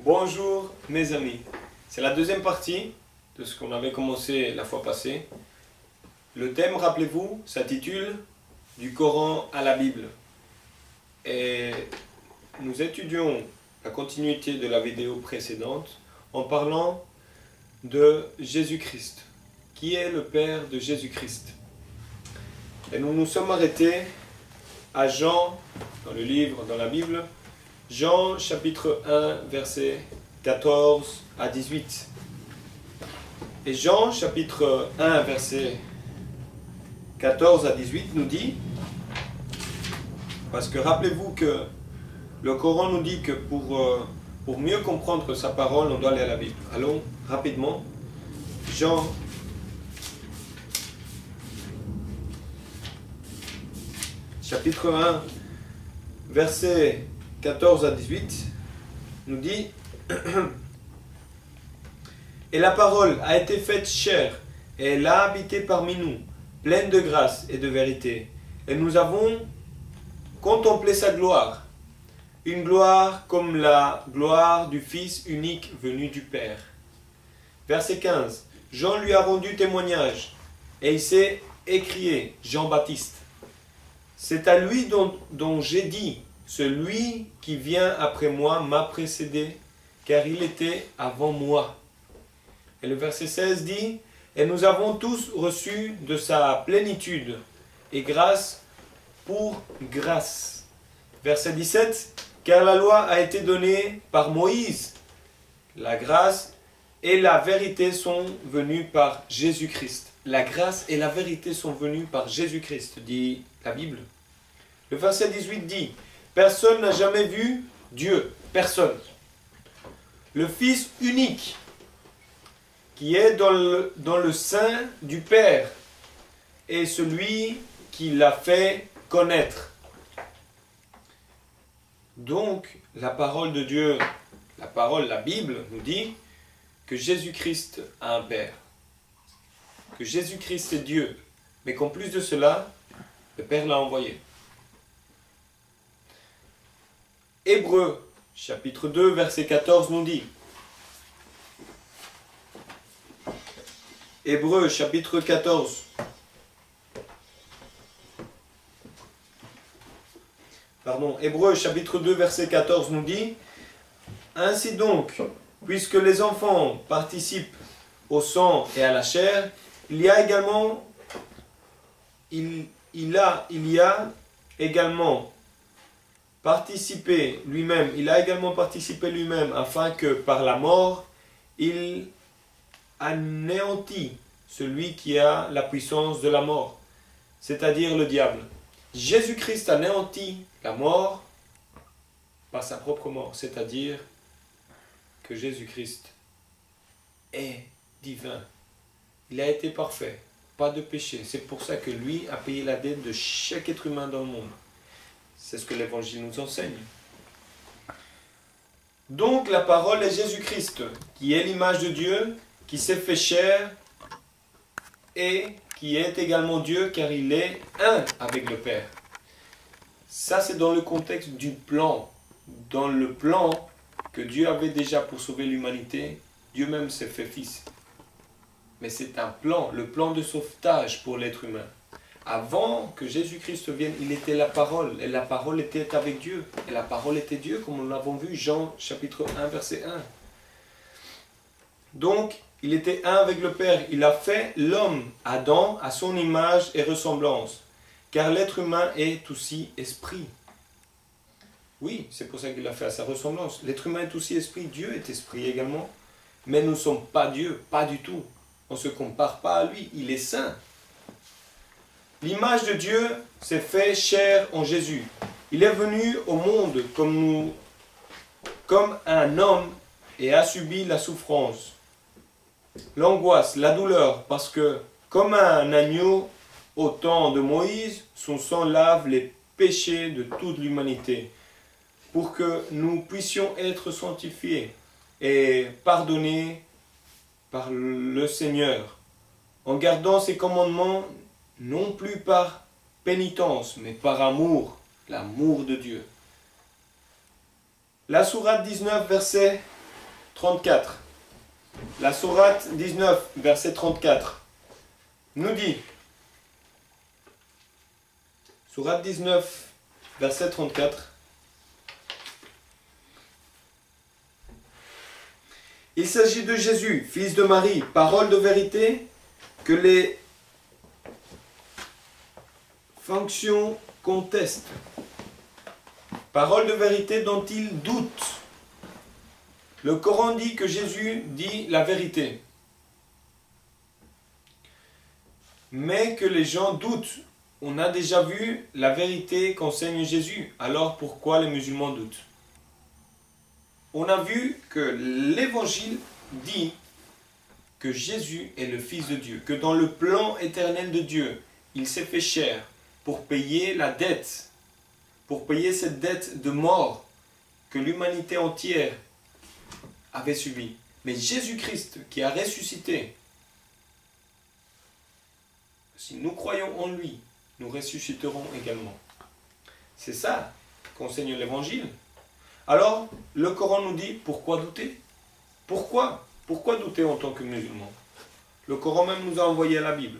Bonjour mes amis, c'est la deuxième partie de ce qu'on avait commencé la fois passée. Le thème, rappelez-vous, s'intitule « Du Coran à la Bible ». Et nous étudions la continuité de la vidéo précédente en parlant de Jésus-Christ, qui est le Père de Jésus-Christ. Et nous nous sommes arrêtés à Jean, dans le livre, dans la Bible, Jean chapitre 1, versets 14 à 18. Et Jean chapitre 1, versets 14 à 18 nous dit, parce que rappelez-vous que le Coran nous dit que pour mieux comprendre sa parole, on doit aller à la Bible. Allons rapidement. Jean chapitre 1, versets 14 à 18 nous dit « Et la parole a été faite chair, et elle a habité parmi nous, pleine de grâce et de vérité. Et nous avons contemplé sa gloire, une gloire comme la gloire du Fils unique venu du Père. » Verset 15. Jean lui a rendu témoignage, et il s'est écrié, Jean-Baptiste. C'est à lui dont j'ai dit, celui qui vient après moi m'a précédé, car il était avant moi. Et le verset 16 dit, et nous avons tous reçu de sa plénitude, et grâce pour grâce. Verset 17, car la loi a été donnée par Moïse. La grâce et la vérité sont venues par Jésus-Christ. La grâce et la vérité sont venues par Jésus-Christ, dit la Bible. Le verset 18 dit, personne n'a jamais vu Dieu, personne. Le Fils unique, qui est dans le sein du Père, est celui qui l'a fait connaître. Donc, la parole de Dieu, la Bible nous dit que Jésus-Christ a un Père, que Jésus-Christ est Dieu, mais qu'en plus de cela, le Père l'a envoyé. Hébreux, chapitre 2, verset 14 nous dit, Hébreux, chapitre 14, Hébreux, chapitre 2, verset 14 nous dit, ainsi donc, puisque les enfants participent au sang et à la chair, il y a également participé lui-même afin que par la mort, il anéantit celui qui a la puissance de la mort, c'est-à-dire le diable. Jésus-Christ anéantit la mort par sa propre mort, c'est-à-dire que Jésus-Christ est divin. Il a été parfait, pas de péché. C'est pour ça que lui a payé la dette de chaque être humain dans le monde. C'est ce que l'Évangile nous enseigne. Donc la parole est Jésus-Christ, qui est l'image de Dieu, qui s'est fait chair et qui est également Dieu, car il est un avec le Père. Ça, c'est dans le contexte du plan. Dans le plan que Dieu avait déjà pour sauver l'humanité, Dieu même s'est fait fils. Mais c'est un plan, le plan de sauvetage pour l'être humain. Avant que Jésus-Christ vienne, il était la parole, et la parole était avec Dieu. Et la parole était Dieu, comme nous l'avons vu, Jean chapitre 1, verset 1. Donc, il était un avec le Père. Il a fait l'homme, Adam, à son image et ressemblance. Car l'être humain est aussi esprit. Oui, c'est pour ça qu'il l'a fait à sa ressemblance. L'être humain est aussi esprit, Dieu est esprit également. Mais nous ne sommes pas Dieu, pas du tout. On ne se compare pas à lui, il est saint. L'image de Dieu s'est fait chair en Jésus. Il est venu au monde comme un homme et a subi la souffrance, l'angoisse, la douleur, parce que comme un agneau au temps de Moïse, son sang lave les péchés de toute l'humanité, pour que nous puissions être sanctifiés et pardonnés par le Seigneur, en gardant ses commandements, non plus par pénitence, mais par amour, l'amour de Dieu. La sourate 19, verset 34. La sourate 19, verset 34, nous dit, sourate 19, verset 34, il s'agit de Jésus, fils de Marie, parole de vérité, que les fonctions contestent. Parole de vérité dont ils doutent. Le Coran dit que Jésus dit la vérité. Mais que les gens doutent. On a déjà vu la vérité qu'enseigne Jésus. Alors pourquoi les musulmans doutent? On a vu que l'évangile dit que Jésus est le Fils de Dieu. Que dans le plan éternel de Dieu, il s'est fait chair pour payer la dette. Pour payer cette dette de mort que l'humanité entière avait subi. Mais Jésus-Christ qui a ressuscité, si nous croyons en lui, nous ressusciterons également. C'est ça qu'enseigne l'évangile. Alors, le Coran nous dit, pourquoi douter? Pourquoi? Pourquoi douter en tant que musulman? Le Coran même nous a envoyé la Bible.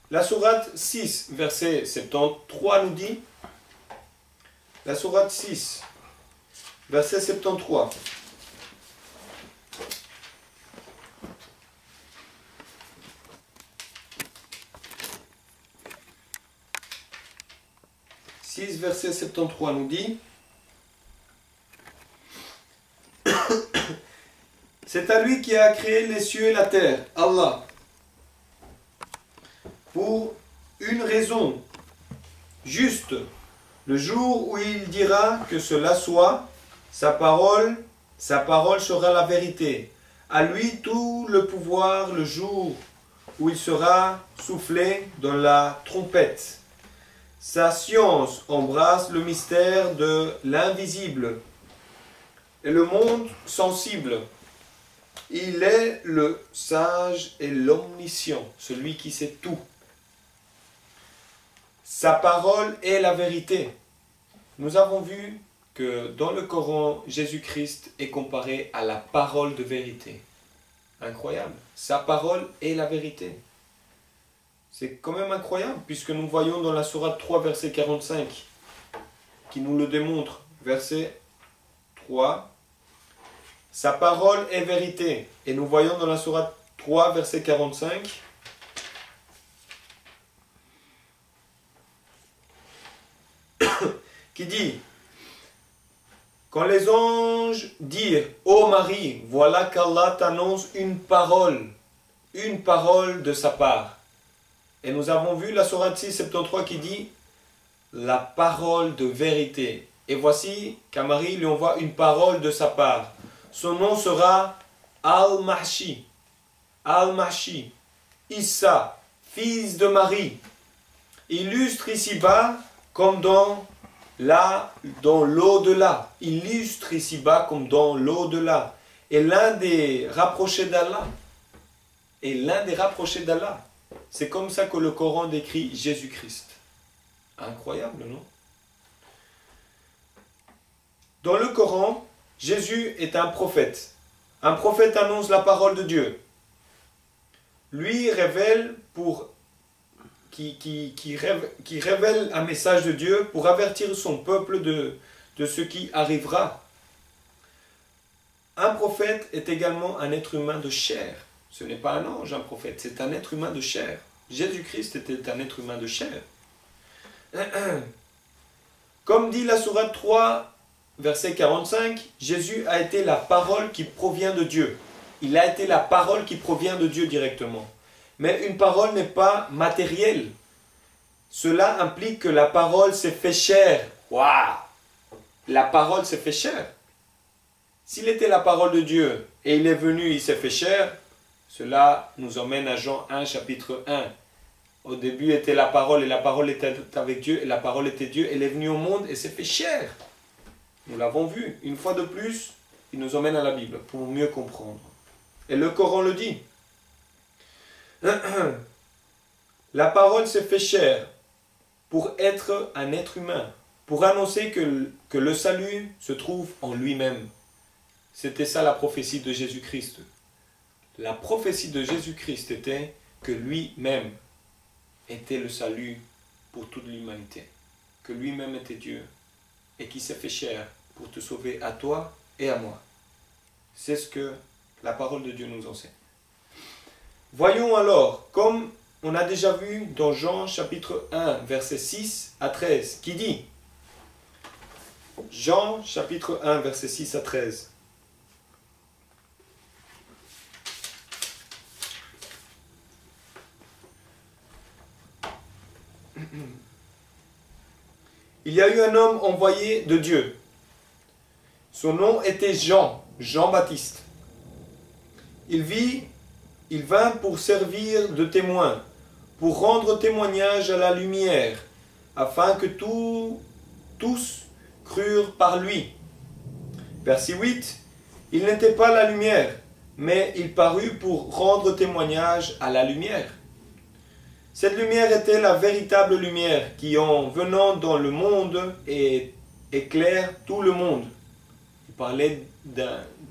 La sourate 6, verset 73 nous dit, la sourate 6, verset 73. Verset 73 nous dit, c'est à lui qui a créé les cieux et la terre, Allah, pour une raison juste, le jour où il dira que cela soit, sa parole sera la vérité. À lui tout le pouvoir le jour où il sera soufflé dans la trompette. Sa science embrasse le mystère de l'invisible et le monde sensible. Il est le sage et l'omniscient, celui qui sait tout. Sa parole est la vérité. Nous avons vu que dans le Coran, Jésus-Christ est comparé à la parole de vérité. Incroyable. Sa parole est la vérité. C'est quand même incroyable, puisque nous voyons dans la sourate 3, verset 45, qui nous le démontre. Verset 3, sa parole est vérité. Et nous voyons dans la sourate 3, verset 45, qui dit, quand les anges dirent, ô Marie, voilà qu'Allah t'annonce une parole de sa part. Et nous avons vu la sourate 6, 73 qui dit la parole de vérité. Et voici qu'à Marie lui envoie une parole de sa part. Son nom sera Al-Mahshi. Al-Mahshi. Issa, fils de Marie. Illustre ici-bas comme dans l'au-delà. Illustre ici-bas comme dans l'au-delà. Et l'un des rapprochés d'Allah. Et l'un des rapprochés d'Allah. C'est comme ça que le Coran décrit Jésus-Christ. Incroyable, non? Dans le Coran, Jésus est un prophète. Un prophète annonce la parole de Dieu. Lui révèle qui révèle un message de Dieu pour avertir son peuple de ce qui arrivera. Un prophète est également un être humain de chair. Ce n'est pas un ange, un prophète, c'est un être humain de chair. Jésus-Christ était un être humain de chair. Comme dit la sourate 3, verset 45, Jésus a été la parole qui provient de Dieu. Il a été la parole qui provient de Dieu directement. Mais une parole n'est pas matérielle. Cela implique que la parole s'est fait chair. Waouh! La parole s'est fait chair. S'il était la parole de Dieu et il est venu, il s'est fait chair, cela nous emmène à Jean 1, chapitre 1. Au début était la parole et la parole était avec Dieu et la parole était Dieu. Elle est venue au monde et s'est fait chair. Nous l'avons vu. Une fois de plus, il nous emmène à la Bible pour mieux comprendre. Et le Coran le dit. La parole s'est fait chair pour être un être humain, pour annoncer que le salut se trouve en lui-même. C'était ça la prophétie de Jésus-Christ. La prophétie de Jésus-Christ était que lui-même était le salut pour toute l'humanité. Que lui-même était Dieu et qui s'est fait chair pour te sauver à toi et à moi. C'est ce que la parole de Dieu nous enseigne. Voyons alors, comme on a déjà vu dans Jean chapitre 1, versets 6 à 13, qui dit, Jean chapitre 1, versets 6 à 13. Il y a eu un homme envoyé de Dieu. Son nom était Jean, Jean-Baptiste. Il vint pour servir de témoin, pour rendre témoignage à la lumière, afin que tous crurent par lui. Verset 8. Il n'était pas la lumière, mais il parut pour rendre témoignage à la lumière. Cette lumière était la véritable lumière qui, en venant dans le monde, éclaire tout le monde. Il parlait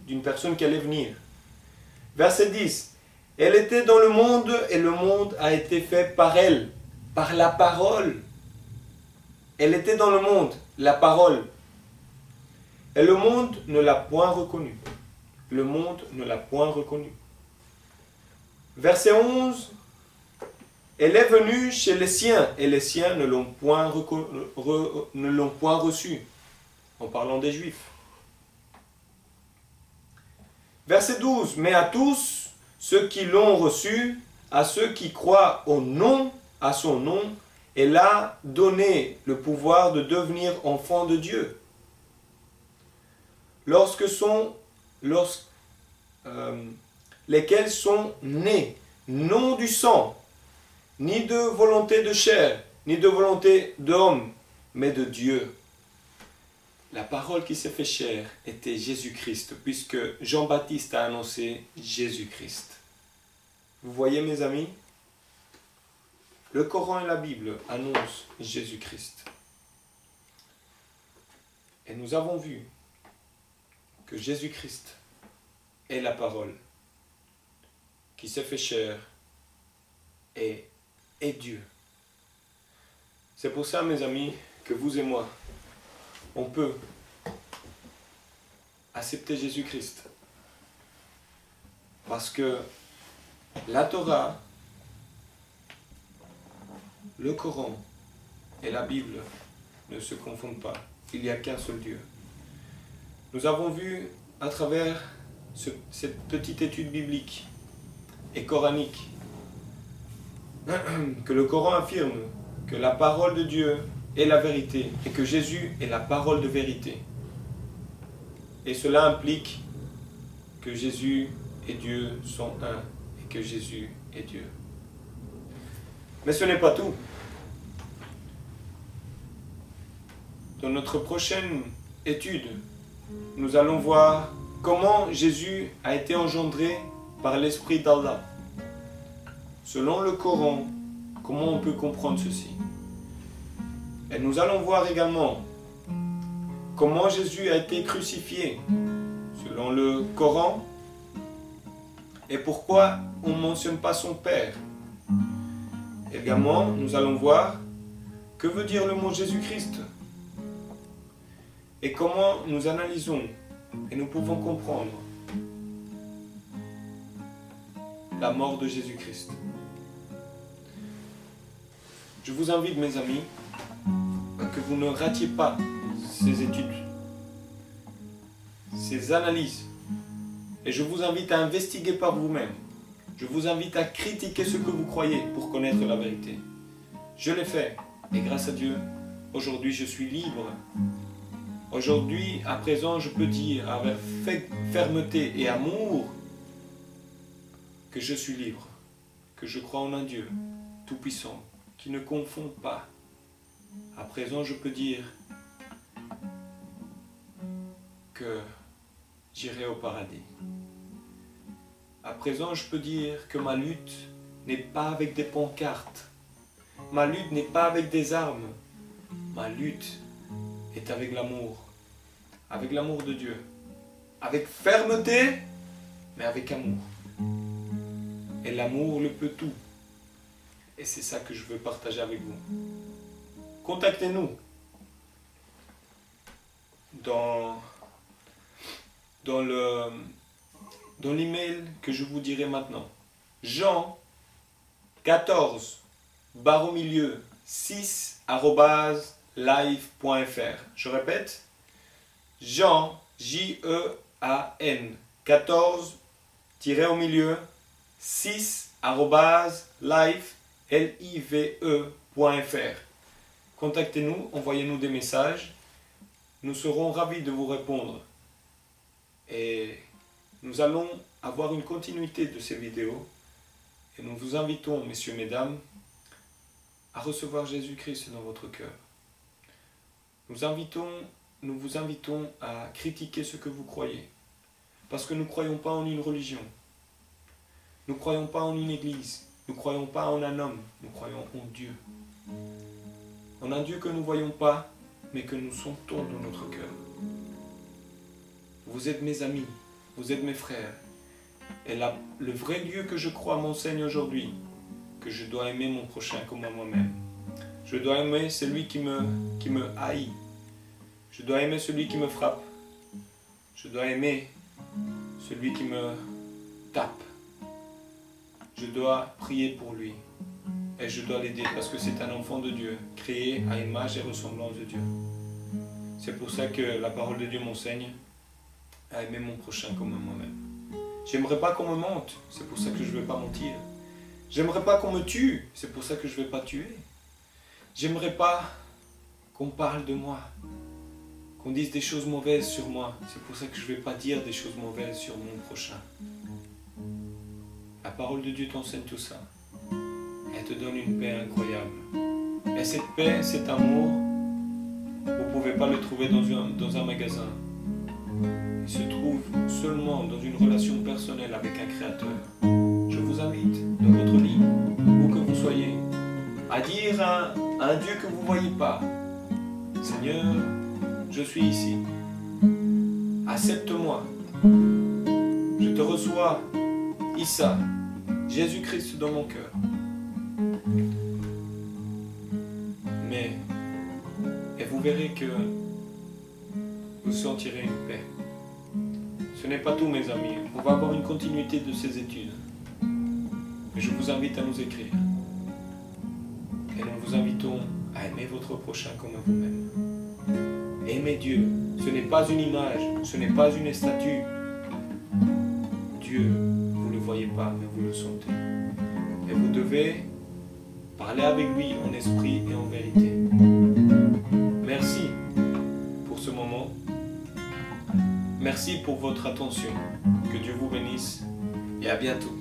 d'une personne qui allait venir. Verset 10. Elle était dans le monde et le monde a été fait par elle, par la parole. Elle était dans le monde, la parole. Et le monde ne l'a point reconnue. Le monde ne l'a point reconnue. Verset 11. Elle est venue chez les siens, et les siens ne l'ont point reçue, en parlant des Juifs. Verset 12. Mais à tous ceux qui l'ont reçu, à ceux qui croient à son nom, elle a donné le pouvoir de devenir enfants de Dieu. Lesquels sont nés, non du sang, ni de volonté de chair, ni de volonté d'homme, mais de Dieu. La parole qui s'est fait chair était Jésus-Christ, puisque Jean-Baptiste a annoncé Jésus-Christ. Vous voyez, mes amis, le Coran et la Bible annoncent Jésus-Christ. Et nous avons vu que Jésus-Christ est la parole qui s'est fait chair et est Dieu. C'est pour ça, mes amis, que vous et moi, on peut accepter Jésus-Christ. Parce que la Torah, le Coran et la Bible ne se confondent pas. Il n'y a qu'un seul Dieu. Nous avons vu à travers cette petite étude biblique et coranique que le Coran affirme que la parole de Dieu est la vérité et que Jésus est la parole de vérité. Et cela implique que Jésus et Dieu sont un et que Jésus est Dieu. Mais ce n'est pas tout. Dans notre prochaine étude, nous allons voir comment Jésus a été engendré par l'Esprit d'Allah. Selon le Coran, comment on peut comprendre ceci? Et nous allons voir également comment Jésus a été crucifié selon le Coran et pourquoi on ne mentionne pas son Père. Également, nous allons voir que veut dire le mot Jésus-Christ et comment nous analysons et nous pouvons comprendre la mort de Jésus-Christ. Je vous invite, mes amis, que vous ne ratiez pas ces études, ces analyses. Et je vous invite à investiguer par vous-même. Je vous invite à critiquer ce que vous croyez pour connaître la vérité. Je l'ai fait, et grâce à Dieu, aujourd'hui je suis libre. Aujourd'hui, à présent, je peux dire avec fermeté et amour que je suis libre, que je crois en un Dieu tout-puissant, qui ne confond pas. À présent, je peux dire que j'irai au paradis. À présent, je peux dire que ma lutte n'est pas avec des pancartes. Ma lutte n'est pas avec des armes. Ma lutte est avec l'amour de Dieu. avec fermeté, mais avec amour. Et l'amour le peut tout. Et c'est ça que je veux partager avec vous. Contactez-nous dans l'email que je vous dirai maintenant. Jean 14 barre au milieu 6 @live.fr. Je répète, Jean J-E-A-N 14 au milieu 6 @live.fr. Contactez-nous, envoyez-nous des messages. Nous serons ravis de vous répondre. Et nous allons avoir une continuité de ces vidéos. Et nous vous invitons, messieurs, mesdames, à recevoir Jésus-Christ dans votre cœur. Nous vous invitons à critiquer ce que vous croyez. Parce que nous ne croyons pas en une religion. Nous ne croyons pas en une église. Nous ne croyons pas en un homme. Nous croyons en Dieu. En un Dieu que nous ne voyons pas, mais que nous sentons dans notre cœur. Vous êtes mes amis. Vous êtes mes frères. Et le vrai Dieu que je crois m'enseigne aujourd'hui que je dois aimer mon prochain comme à moi-même. Je dois aimer celui qui me haït. Je dois aimer celui qui me frappe. Je dois aimer celui qui me tape. Je dois prier pour lui. Et je dois l'aider parce que c'est un enfant de Dieu, créé à image et ressemblance de Dieu. C'est pour ça que la parole de Dieu m'enseigne à aimer mon prochain comme à moi-même. J'aimerais pas qu'on me mente, c'est pour ça que je ne vais pas mentir. J'aimerais pas qu'on me tue, c'est pour ça que je ne vais pas tuer. J'aimerais pas qu'on parle de moi, qu'on dise des choses mauvaises sur moi, c'est pour ça que je ne vais pas dire des choses mauvaises sur mon prochain. La parole de Dieu t'enseigne tout ça. Elle te donne une paix incroyable. Et cette paix, cet amour, vous ne pouvez pas le trouver dans un magasin. Il se trouve seulement dans une relation personnelle avec un créateur. Je vous invite, dans votre lit, où que vous soyez, à dire à un Dieu que vous ne voyez pas, Seigneur, je suis ici. Accepte-moi. Je te reçois, Issa, Jésus-Christ dans mon cœur. Et vous verrez que vous sentirez une paix. Ce n'est pas tout, mes amis. On va avoir une continuité de ces études. Mais je vous invite à nous écrire. Et nous vous invitons à aimer votre prochain comme à vous-même. Aimez Dieu. Ce n'est pas une image, ce n'est pas une statue. Dieu, vous ne le voyez pas, mais vous le sentez. Et vous devez parler avec lui en esprit et en vérité. Merci pour ce moment. Merci pour votre attention. Que Dieu vous bénisse et à bientôt.